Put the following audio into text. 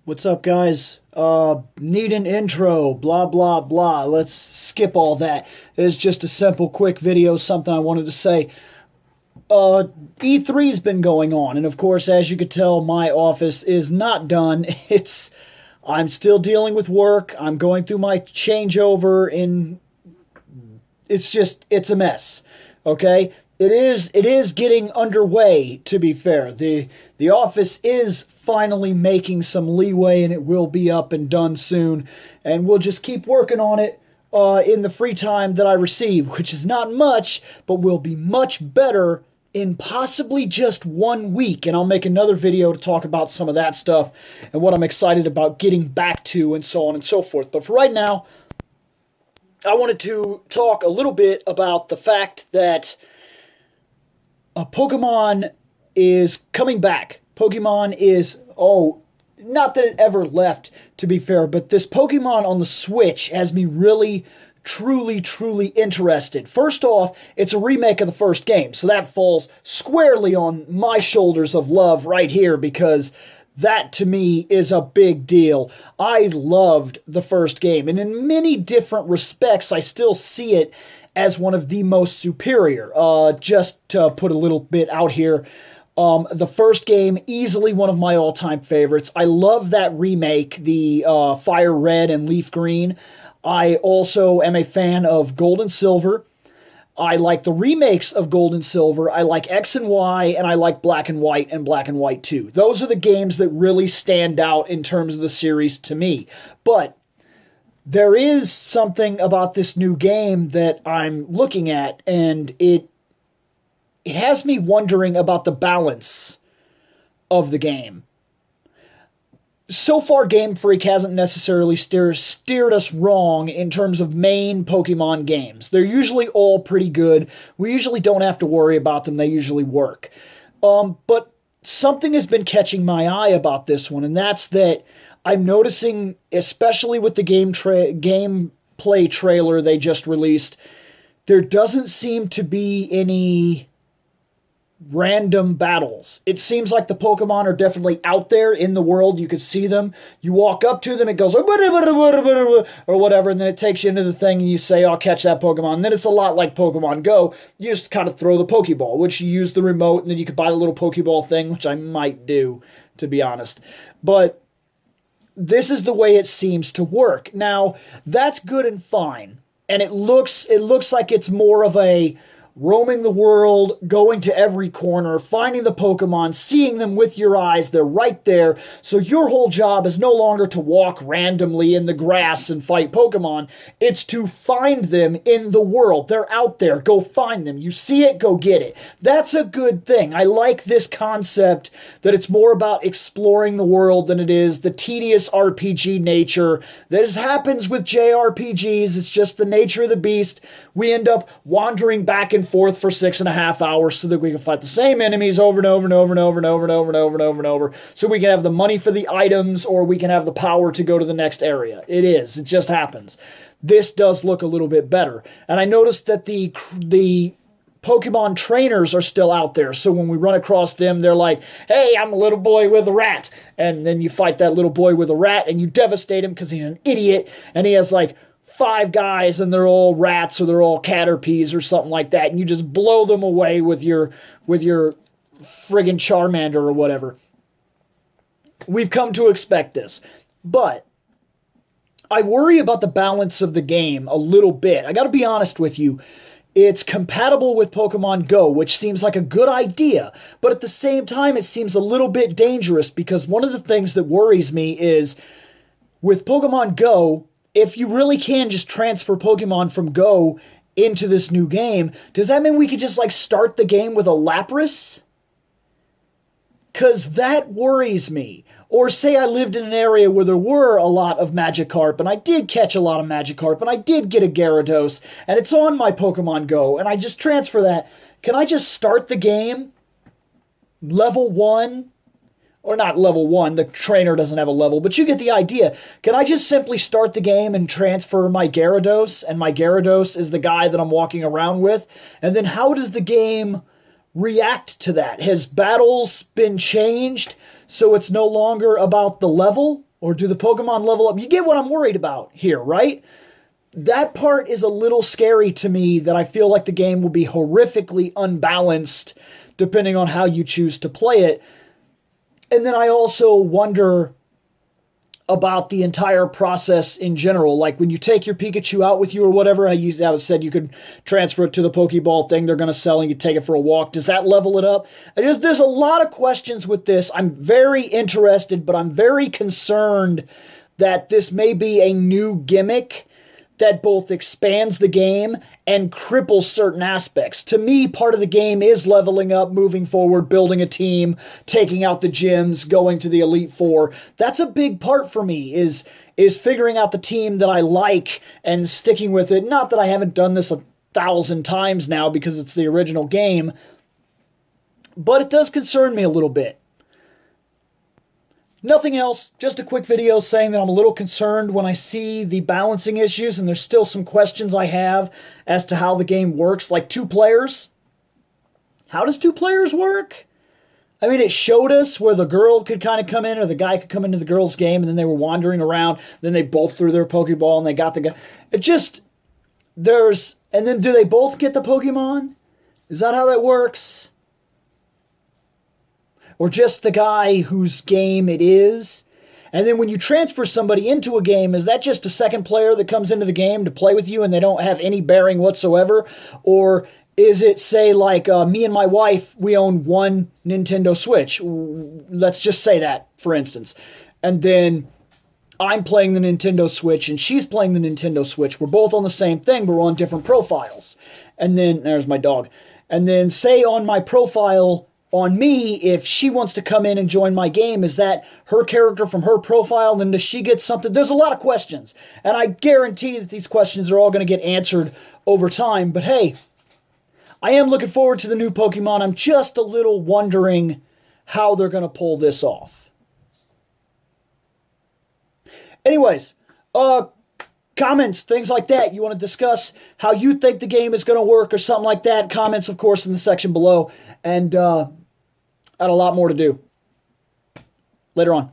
What's up, guys? Need an intro, blah, blah, blah. Let's skip all that. It's just a simple, quick video, something I wanted to say. E3's been going on, and of course, as you could tell, my office is not done. I'm still dealing with work. I'm going through my changeover it's a mess. Okay? It is getting underway, to be fair. The office is finally making some leeway, and it will be up and done soon. And we'll just keep working on it in the free time that I receive, which is not much, but will be much better in possibly just 1 week. And I'll make another video to talk about some of that stuff and what I'm excited about getting back to and so on and so forth. But for right now, I wanted to talk a little bit about the fact that Pokemon is coming back. Pokemon is, not that it ever left, to be fair, but this Pokemon on the Switch has me really, truly interested. First off, it's a remake of the first game, so that falls squarely on my shoulders of love right here, because that, to me, is a big deal. I loved the first game, and in many different respects, I still see it as one of the most superior. Just to put a little bit out here, the first game, easily one of my all-time favorites. I love that remake, the Fire Red and Leaf Green. I also am a fan of Gold and Silver. I like the remakes of Gold and Silver. I like X and Y, and I like Black and White and Black and White 2. Those are the games that really stand out in terms of the series to me. But there is something about this new game that I'm looking at, and it has me wondering about the balance of the game. So far, Game Freak hasn't necessarily steered us wrong in terms of main Pokemon games. They're usually all pretty good. We usually don't have to worry about them. They usually work. But something has been catching my eye about this one, and that's that I'm noticing, especially with the gameplay trailer they just released, there doesn't seem to be any random battles. It seems like the Pokemon are definitely out there in the world. You could see them. You walk up to them, it goes or whatever, and then it takes you into the thing and you say, I'll catch that Pokemon. And then it's a lot like Pokemon Go. You just kind of throw the Pokeball, which you use the remote, and then you could buy the little Pokeball thing, which I might do, to be honest. But this is the way it seems to work. Now, that's good and fine. And it looks like it's more of a roaming the world, going to every corner, finding the Pokemon, seeing them with your eyes. They're right there. So your whole job is no longer to walk randomly in the grass and fight Pokemon. It's to find them in the world. They're out there. Go find them. You see it, go get it. That's a good thing. I like this concept that it's more about exploring the world than it is the tedious RPG nature. This happens with JRPGs. It's just the nature of the beast. We end up wandering back and forth for 6.5 hours so that we can fight the same enemies over and over and over and over and over and over and over and over and over, so we can have the money for the items, or we can have the power to go to the next area. It just happens. This does look a little bit better. And I noticed that the Pokemon trainers are still out there, so when we run across them, they're like, hey, I'm a little boy with a rat. And then you fight that little boy with a rat, and you devastate him because he's an idiot, and he has like 5 guys, and they're all rats, or they're all Caterpies or something like that, and you just blow them away with your friggin' Charmander or whatever. We've come to expect this. But I worry about the balance of the game a little bit. I gotta be honest with you. It's compatible with Pokemon Go, which seems like a good idea, but at the same time, it seems a little bit dangerous, because one of the things that worries me is, with Pokemon Go, if you really can just transfer Pokemon from Go into this new game, does that mean we could just, start the game with a Lapras? Because that worries me. Or say I lived in an area where there were a lot of Magikarp, and I did catch a lot of Magikarp, and I did get a Gyarados, and it's on my Pokemon Go, and I just transfer that. Can I just start the game, level 1, or not level 1, the trainer doesn't have a level, but you get the idea. Can I just simply start the game and transfer my Gyarados, and my Gyarados is the guy that I'm walking around with? And then how does the game react to that? Has battles been changed so it's no longer about the level? Or do the Pokemon level up? You get what I'm worried about here, right? That part is a little scary to me, that I feel like the game will be horrifically unbalanced depending on how you choose to play it. And then I also wonder about the entire process in general. Like when you take your Pikachu out with you or whatever, I said you could transfer it to the Pokeball thing they're going to sell and you take it for a walk. Does that level it up? There's a lot of questions with this. I'm very interested, but I'm very concerned that this may be a new gimmick that both expands the game and cripples certain aspects. To me, part of the game is leveling up, moving forward, building a team, taking out the gyms, going to the Elite Four. That's a big part for me, is figuring out the team that I like and sticking with it. Not that I haven't done this 1,000 times now because it's the original game, but it does concern me a little bit. Nothing else, just a quick video saying that I'm a little concerned when I see the balancing issues, and there's still some questions I have as to how the game works. Like 2 players. How does 2 players work? I mean, it showed us where the girl could kind of come in, or the guy could come into the girl's game, and then they were wandering around. Then they both threw their Pokeball, and they got the guy. It just, and then do they both get the Pokemon? Is that how that works? Or just the guy whose game it is? And then when you transfer somebody into a game, is that just a second player that comes into the game to play with you and they don't have any bearing whatsoever? Or is it, say, like me and my wife, we own one Nintendo Switch. Let's just say that, for instance. And then I'm playing the Nintendo Switch and she's playing the Nintendo Switch. We're both on the same thing, but we're on different profiles. And then, there's my dog. And then, say on my profile, on me, if she wants to come in and join my game, is that her character from her profile? Then does she get something? There's a lot of questions. And I guarantee that these questions are all going to get answered over time. But hey, I am looking forward to the new Pokemon. I'm just a little wondering how they're going to pull this off. Anyways, comments, things like that. You want to discuss how you think the game is going to work or something like that? Comments, of course, in the section below. And I had a lot more to do. Later on.